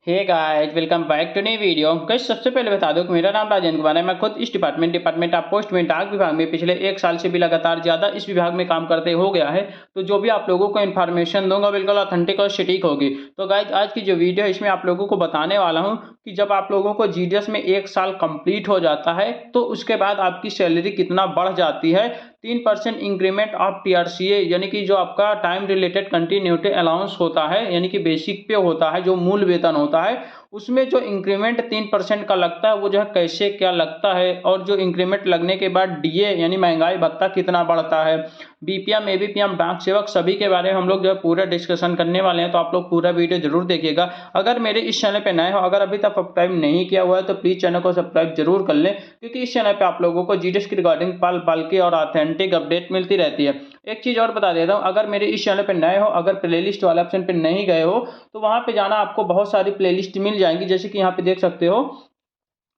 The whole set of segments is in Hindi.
Hey guys, welcome back to new video. Guys, सबसे पहले बता दूं कि मेरा नाम राजेंद्र कुमार है। मैं खुद इस डिपार्टमेंट ऑफ पोस्ट में डाक विभाग में पिछले 1 साल से भी लगातार ज़्यादा इस विभाग में काम करते हो गया है। तो जो भी आप लोगों को इन्फॉर्मेशन दूंगा बिल्कुल ऑथेंटिक और सटीक होगी। तो गाइस, आज की जो वीडियो है इसमें आप लोगों को बताने वाला हूँ कि जब आप लोगों को जीडीएस में 1 साल कंप्लीट हो जाता है तो उसके बाद आपकी सैलरी कितना बढ़ जाती है। 3% इंक्रीमेंट ऑफ टीआरसीए यानी कि जो आपका टाइम रिलेटेड कंटिन्यूटी अलाउंस होता है, यानी कि बेसिक पे होता है, जो मूल वेतन होता है, उसमें जो इंक्रीमेंट 3% का लगता है वो जो है कैसे क्या लगता है, और जो इंक्रीमेंट लगने के बाद डीए यानी महंगाई भत्ता कितना बढ़ता है, बीपीएम एबीपीएम डाक सेवक सभी के बारे में हम लोग जो है पूरा डिस्कशन करने वाले हैं। तो आप लोग पूरा वीडियो जरूर देखिएगा। अगर मेरे इस चैनल पे नए हो, अगर अभी तक सब्सक्राइब नहीं किया हुआ है तो प्लीज चैनल को सब्सक्राइब जरूर कर लें, क्योंकि इस चैनल पे आप लोगों को जीडीएस की रिगार्डिंग पल पल की और ऑथेंटिक अपडेट मिलती रहती है। एक चीज और बता देता हूँ, अगर मेरे इस चैनल पे नए हो, अगर प्लेलिस्ट वाले ऑप्शन पे नहीं गए हो तो वहां पे जाना, आपको बहुत सारी प्लेलिस्ट मिल जाएंगी। जैसे कि यहाँ पे देख सकते हो,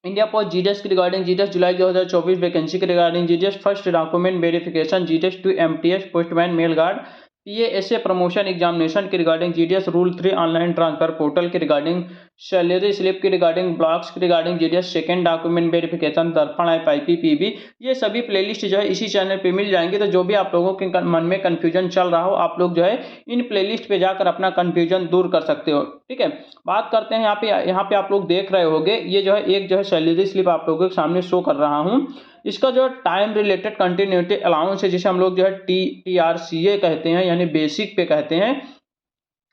इंडिया पोस्ट जीडीएस की रिगार्डिंग, जीडीएस जुलाई 2024 वैकेंसी की regarding, GDS first document verification, GDS to MTS postman mail guard, PASA promotion examination की regarding, GDS rule 3 online transfer portal की रिगार्डिंग, सैलरी स्लिप की रिगार्डिंग, ब्लॉक्स की regarding, GDS second document verification, Darpan app IPPB, ये सभी प्लेलिस्ट जो है इसी चैनल पे मिल जाएंगे। तो जो भी आप लोगों के मन में कंफ्यूजन चल रहा हो, आप लोग जो है इन प्लेलिस्ट पे जाकर अपना कंफ्यूजन दूर कर सकते हो। ठीक है, बात करते हैं यहाँ पे आप लोग देख रहे होंगे, ये जो है एक जो है सैलरी स्लिप आप लोगों के सामने शो कर रहा हूँ। इसका जो टाइम रिलेटेड कंटिन्यूटी अलाउंस है, जिसे हम लोग जो है टीआरसीए कहते हैं, यानी बेसिक पे कहते हैं,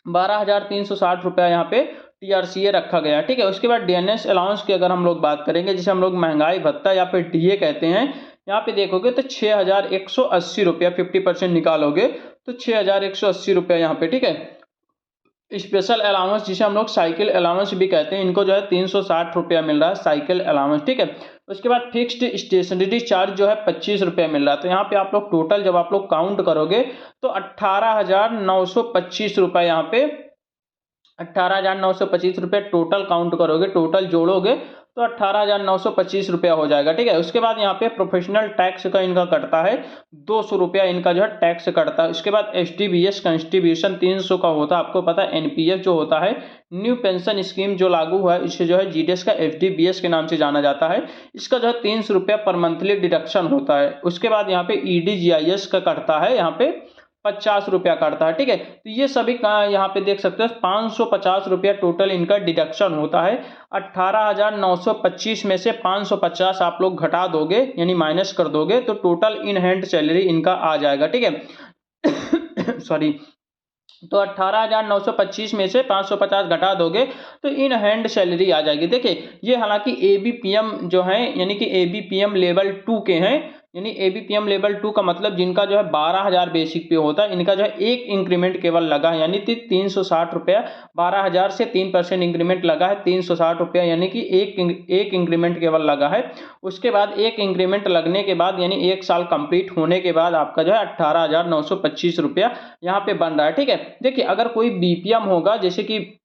12,360 रुपया यहाँ पे टीआरसीए रखा गया है। ठीक है, उसके बाद डीएनएस अलाउंस की अगर हम लोग बात करेंगे, जिसे हम लोग महंगाई भत्ता या फिर डीए कहते हैं, यहाँ पे देखोगे तो 6,180 रुपया 50% निकालोगे तो 6,180 रुपया यहाँ पे। ठीक है, स्पेशल अलाउंस जिसे हम लोग साइकिल अलाउंस भी कहते हैं, इनको जो है 360 रुपया मिल रहा है साइकिल अलाउंस। ठीक है, उसके बाद फिक्स्ड स्टेशनरी चार्ज जो है 25 रुपया मिल रहा है। तो यहाँ पे आप लोग टोटल जब आप लोग काउंट करोगे तो 18,925 रुपये यहाँ पे, 18,925 रुपये टोटल काउंट करोगे, टोटल जोड़ोगे तो 18,925 रुपया हो जाएगा। ठीक है, उसके बाद यहाँ पे प्रोफेशनल टैक्स का इनका कटता है 200 रुपया, इनका जो है टैक्स कटता है। उसके बाद एसटीबीएस कंट्रीब्यूशन 300 का होता है, आपको पता है। एनपीएस जो होता है, न्यू पेंशन स्कीम जो लागू हुआ है, इसे जो है जीडीएस का एफडीबीएस के नाम से जाना जाता है। इसका जो है 300 रुपया पर मंथली डिडक्शन होता है। उसके बाद यहाँ पे ईडीजीआईएस का कटता है, यहाँ पे 50 रुपया काटता है। ठीक है, तो ये सभी यहाँ पे देख सकते हो 550 रुपया टोटल इनका डिडक्शन होता है। 18,925 में से 550 आप लोग घटा दोगे, यानी माइनस कर दोगे, तो टोटल इन हैंड सैलरी इनका आ जाएगा। ठीक है सॉरी, तो 18,925 में से 550 घटा दोगे तो इन हैंड सैलरी आ जाएगी। देखिए, ये हालांकि एबीपीएम जो है, यानी कि एबीपीएम लेवल 2 के हैं, यानी एबीपीएम लेवल 2 का मतलब जिनका जो है 12,000 बेसिक पे होता है, इनका जो है एक इंक्रीमेंट केवल लगा है, यानी 360 रुपया। 12,000 से 3% इंक्रीमेंट लगा है, 360 रुपया, यानी कि एक इंक्रीमेंट केवल लगा है। उसके बाद एक इंक्रीमेंट लगने के बाद, यानी 1 साल कंप्लीट होने के बाद आपका जो है 18,925 रुपया यहाँ पे बन रहा है। ठीक है, देखिए, अगर कोई बीपीएम होगा, जैसे कि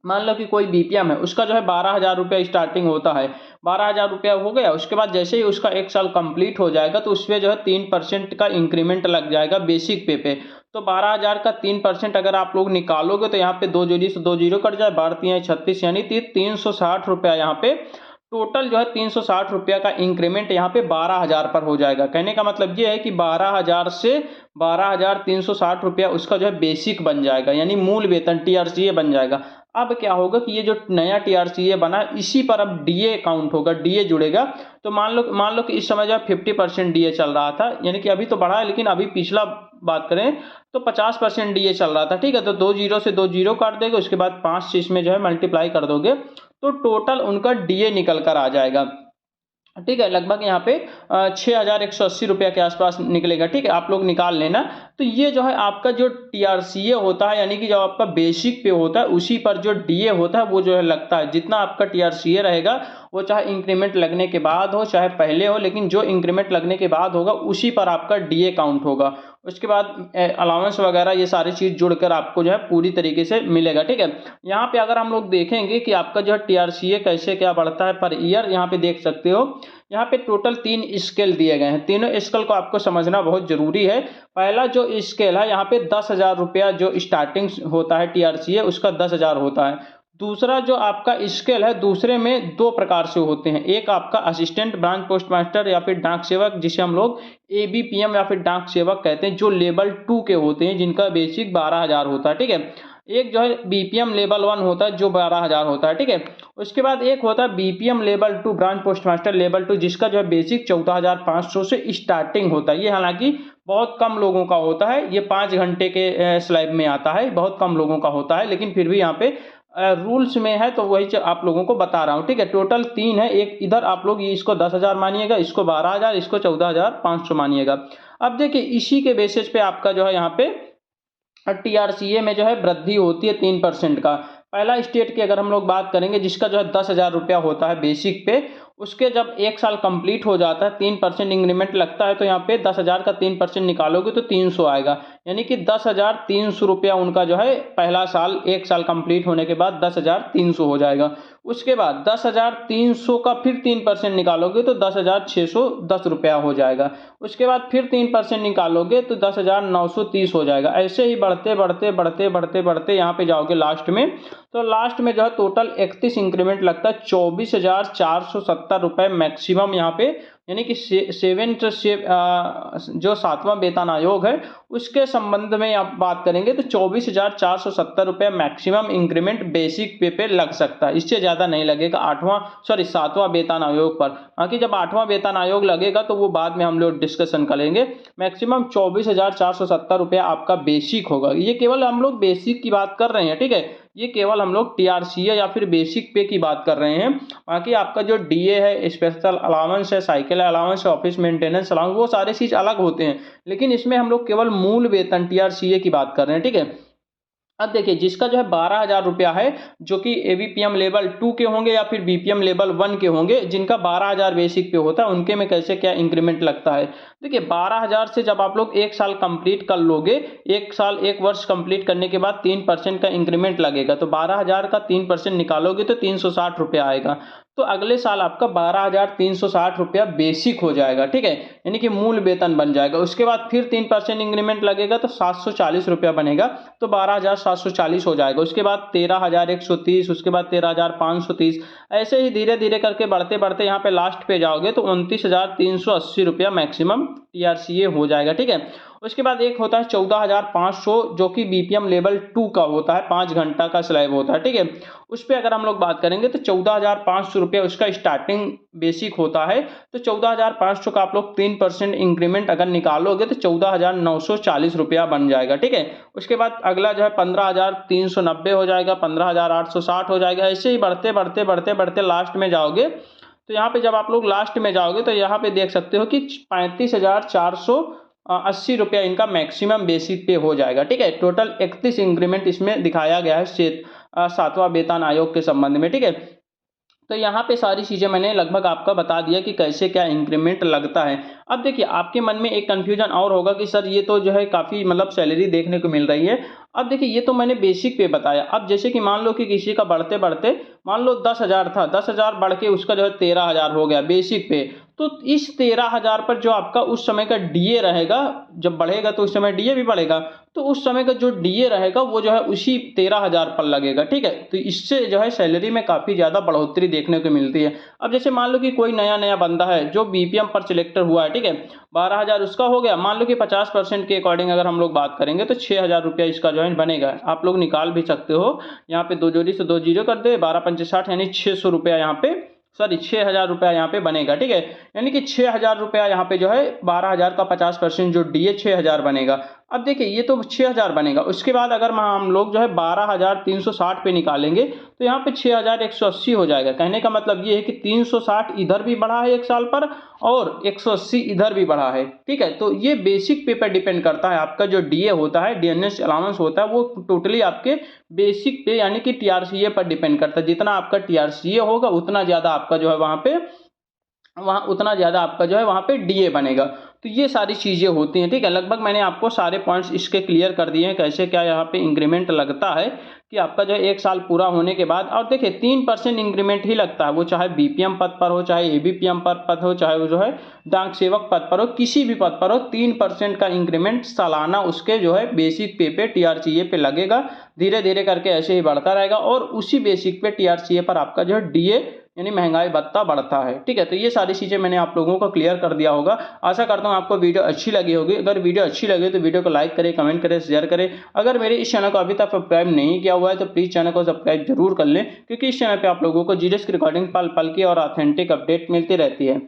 मान लो कि कोई बीपीएम है, उसका जो है 12,000 रुपया स्टार्टिंग होता है, 12,000 रुपया हो गया। उसके बाद जैसे ही उसका 1 साल कंप्लीट हो जाएगा तो उसमें जो है 3% का इंक्रीमेंट लग जाएगा बेसिक पे। तो 12,000 का 3% अगर आप लोग निकालोगे तो यहाँ पे 2 जोड़ी से 2 जीरो कट जाए, 12×3=36, यानी 360 रुपया यहाँ पे टोटल जो है 360 रुपया का इंक्रीमेंट यहाँ पे 12,000 पर हो जाएगा। कहने का मतलब ये है कि 12,000 से 12,360 रुपया उसका जो है बेसिक बन जाएगा, यानी मूल वेतन टीआरसीए बन जाएगा। अब क्या होगा कि ये जो नया टीआरसीए बना, इसी पर अब डीए काउंट होगा, डीए जुड़ेगा। तो मान लो कि इस समय जो 50% डीए चल रहा था, यानी कि अभी तो बढ़ा है, लेकिन अभी पिछला बात करें तो 50% डीए चल रहा था। ठीक है, तो 2 जीरो से 2 जीरो काट देंगे, उसके बाद 5 से इसमें जो है मल्टीप्लाई कर दोगे तो टोटल उनका डीए निकल कर आ जाएगा। ठीक है, लगभग यहाँ पे 6,180 रुपया के आसपास निकलेगा। ठीक है, आप लोग निकाल लेना। तो ये जो है आपका जो टीआरसीए होता है, यानी कि जब आपका बेसिक पे होता है उसी पर जो डीए होता है वो जो है लगता है। जितना आपका टीआरसीए रहेगा वो चाहे इंक्रीमेंट लगने के बाद हो चाहे पहले हो, लेकिन जो इंक्रीमेंट लगने के बाद होगा उसी पर आपका डीए काउंट होगा। उसके बाद अलाउंस वगैरह ये सारी चीज़ जुड़कर आपको जो है पूरी तरीके से मिलेगा। ठीक है, यहाँ पे अगर हम लोग देखेंगे कि आपका जो है टीआरसीए कैसे क्या बढ़ता है पर ईयर, यहाँ पे देख सकते हो, यहाँ पे टोटल 3 स्केल दिए गए हैं। तीनों स्केल को आपको समझना बहुत जरूरी है। पहला जो स्केल है, यहाँ पे 10,000 रुपया जो स्टार्टिंग होता है टीआरसीए, उसका 10,000 होता है। दूसरा जो आपका स्केल है, दूसरे में दो प्रकार से होते हैं। एक आपका असिस्टेंट ब्रांच पोस्ट मास्टर या फिर डाक सेवक, जिसे हम लोग ABPM या फिर डाक सेवक कहते हैं, जो लेवल 2 के होते हैं, जिनका बेसिक 12,000 होता है, ठीक है। एक जो है BPM लेवल 1 होता है, जो 12,000 होता है, ठीक है। उसके बाद एक होता है BPM level 2 branch post master level 2, जिसका जो है बेसिक 14,500 से स्टार्टिंग होता है। ये हालांकि बहुत कम लोगों का होता है, ये 5 घंटे के स्लैब में आता है, बहुत कम लोगों का होता है, लेकिन फिर भी यहाँ पे रूल्स में है तो वही आप लोगों को बता रहा हूँ, ठीक है। टोटल 3 है, एक इधर आप लोग इसको 10,000 मानिएगा, इसको 12,000, इसको 14,500 मानिएगा। अब देखिए इसी के बेसिस पे आपका जो है यहाँ पे TRCA में जो है वृद्धि होती है 3% का। पहला स्टेट की अगर हम लोग बात करेंगे, जिसका जो है 10,000 रुपया होता है बेसिक पे, उसके जब 1 साल कंप्लीट हो जाता है 3% इंक्रीमेंट लगता है, तो यहाँ पे 10,000 का 3% निकालोगे तो 300 आएगा, यानी कि 10,300 रुपया उनका जो है पहला साल, 1 साल कंप्लीट होने के बाद 10,300 हो जाएगा। उसके बाद 10,300 का फिर 3% निकालोगे तो 10,610 रुपया हो जाएगा। उसके बाद फिर 3% निकालोगे तो 10,930 हो जाएगा। ऐसे ही बढ़ते बढ़ते बढ़ते बढ़ते बढ़ते यहाँ पे जाओगे लास्ट में, तो लास्ट में जो है टोटल 31 इंक्रीमेंट लगता है, 24,470 रुपये मैक्सिमम यहाँ पे, यानी कि जो 7वां वेतन आयोग है उसके संबंध में आप बात करेंगे तो 24,470 रुपये मैक्सिमम इंक्रीमेंट बेसिक पे लग सकता है, इससे ज़्यादा नहीं लगेगा 7वां वेतन आयोग पर। बाकी जब 8वां वेतन आयोग लगेगा तो वो बाद में हम लोग डिस्कशन करेंगे। मैक्सिमम 24,470 रुपया आपका बेसिक होगा। ये केवल हम लोग बेसिक की बात कर रहे हैं, ठीक है, ये केवल हम लोग TRCA या फिर बेसिक पे की बात कर रहे हैं। बाकी आपका जो DA है, स्पेशल अलाउंस है, साइकिल अलाउंस है, ऑफिस मेंटेनेंस अलाउंस, वो सारे चीज़ अलग होते हैं, लेकिन इसमें हम लोग केवल मूल वेतन TRCA की बात कर रहे हैं, ठीक है। अब देखिए जिसका जो है 12,000 रुपया है, जो कि ABPM लेवल 2 के होंगे या फिर BPM लेवल 1 के होंगे, जिनका 12,000 बेसिक पे होता है, उनके में कैसे क्या इंक्रीमेंट लगता है। देखिए 12,000 से जब आप लोग 1 साल कंप्लीट कर लोगे, 1 वर्ष कंप्लीट करने के बाद 3% का इंक्रीमेंट लगेगा, तो 12,000 का 3% निकालोगे तो 360 रुपया आएगा। तो अगले साल आपका 12,360 रुपया बेसिक हो जाएगा, ठीक है, यानी कि मूल वेतन बन जाएगा। उसके बाद फिर 3% इंक्रीमेंट लगेगा तो 740 रुपया बनेगा, तो 12,740 हो जाएगा। उसके बाद 13,130, उसके बाद 13,530, ऐसे ही धीरे धीरे करके बढ़ते बढ़ते यहाँ पे लास्ट पे जाओगे तो 29,380 रुपया मैक्सिमम TRCA हो जाएगा, ठीक है। उसके बाद एक होता है 14,500, जो कि BPM लेवल 2 का होता है, 5 घंटा का स्लैब होता है, ठीक है। उस पर अगर हम लोग बात करेंगे तो 14,500 रुपया उसका स्टार्टिंग बेसिक होता है। तो 14,500 का आप लोग 3% इंक्रीमेंट अगर निकालोगे तो 14,940 रुपया बन जाएगा, ठीक है। उसके बाद अगला जो है 15,390 हो जाएगा, 15,860 हो जाएगा। ऐसे ही बढ़ते बढ़ते बढ़ते बढ़ते लास्ट में जाओगे, तो यहाँ पे जब आप लोग लास्ट में जाओगे तो यहाँ पे देख सकते हो कि 35,480 रुपया इनका मैक्सिमम बेसिक पे हो जाएगा, ठीक है। टोटल 31 इंक्रीमेंट इसमें दिखाया गया है 7वां वेतन आयोग के संबंध में, ठीक है। तो यहाँ पे सारी चीज़ें मैंने लगभग आपका बता दिया कि कैसे क्या इंक्रीमेंट लगता है। अब देखिए आपके मन में एक कन्फ्यूजन और होगा कि सर ये तो जो है काफ़ी मतलब सैलरी देखने को मिल रही है। अब देखिए ये तो मैंने बेसिक पे बताया। अब जैसे कि मान लो कि किसी का बढ़ते बढ़ते मान लो 10,000 था, 10,000 बढ़ के उसका जो है 13,000 हो गया बेसिक पे, तो इस 13,000 पर जो आपका उस समय का DA रहेगा, जब बढ़ेगा तो उस समय DA भी बढ़ेगा, तो उस समय का जो DA रहेगा वो जो है उसी 13,000 पर लगेगा, ठीक है। तो इससे जो है सैलरी में काफ़ी ज़्यादा बढ़ोतरी देखने को मिलती है। अब जैसे मान लो कि कोई नया नया बंदा है जो BPM पर सिलेक्टर हुआ है, ठीक है, 12,000 उसका हो गया, मान लो कि 50% के अकॉर्डिंग अगर हम लोग बात करेंगे तो 6,000 रुपया इसका जॉइंट बनेगा। आप लोग निकाल भी सकते हो, यहाँ पे 2 जोड़ी से 2 जीरो कर दे, 12×5 60, यानी 600 रुपया यहाँ पे, सॉरी 6,000 रुपया यहाँ पे बनेगा, ठीक है। यानी कि 6,000 रुपया यहाँ पे जो है 12,000 का 50% जो DA 6,000 बनेगा। अब देखिए ये तो 6,000 बनेगा। उसके बाद अगर हम लोग जो है 12,360 पे निकालेंगे तो यहाँ पे 6,180 हो जाएगा। कहने का मतलब ये है कि 360 इधर भी बढ़ा है 1 साल पर और 180 इधर भी बढ़ा है, ठीक है। तो ये बेसिक पे पर डिपेंड करता है। आपका जो DA होता है, DNS अलाउंस होता है, वो टोटली आपके बेसिक पे यानी कि TRCA पर डिपेंड करता है। जितना आपका TRCA होगा उतना ज़्यादा आपका जो है वहाँ पे वहाँ उतना ज़्यादा आपका जो है वहाँ पे डीए बनेगा। तो ये सारी चीज़ें होती हैं, ठीक है। लगभग मैंने आपको सारे पॉइंट्स इसके क्लियर कर दिए हैं, कैसे क्या यहाँ पे इंक्रीमेंट लगता है कि आपका जो है 1 साल पूरा होने के बाद। और देखिए 3% इंक्रीमेंट ही लगता है, वो चाहे बीपीएम पद पर हो, चाहे एबीपीएम पद हो, चाहे वो जो है डाक सेवक पद पर हो, किसी भी पद पर हो, 3% का इंक्रीमेंट सालाना उसके जो है बेसिक पे टीआरसीए पे लगेगा। धीरे धीरे करके ऐसे ही बढ़ता रहेगा और उसी बेसिक पे टीआरसीए पर आपका जो है डीए यानी महंगाई भत्ता बढ़ता है, ठीक है। तो ये सारी चीज़ें मैंने आप लोगों को क्लियर कर दिया होगा। आशा करता हूँ आपको वीडियो अच्छी लगी होगी। अगर वीडियो अच्छी लगे तो वीडियो को लाइक करें, कमेंट करें, शेयर करें। अगर मेरे इस चैनल को अभी तक सब्सक्राइब नहीं किया हुआ है तो प्लीज़ चैनल को सब्सक्राइब जरूर कर लें, क्योंकि इस चैनल पर आप लोगों को जीडीएस की रिकॉर्डिंग पल पल की और ऑथेंटिक अपडेट मिलती रहती है।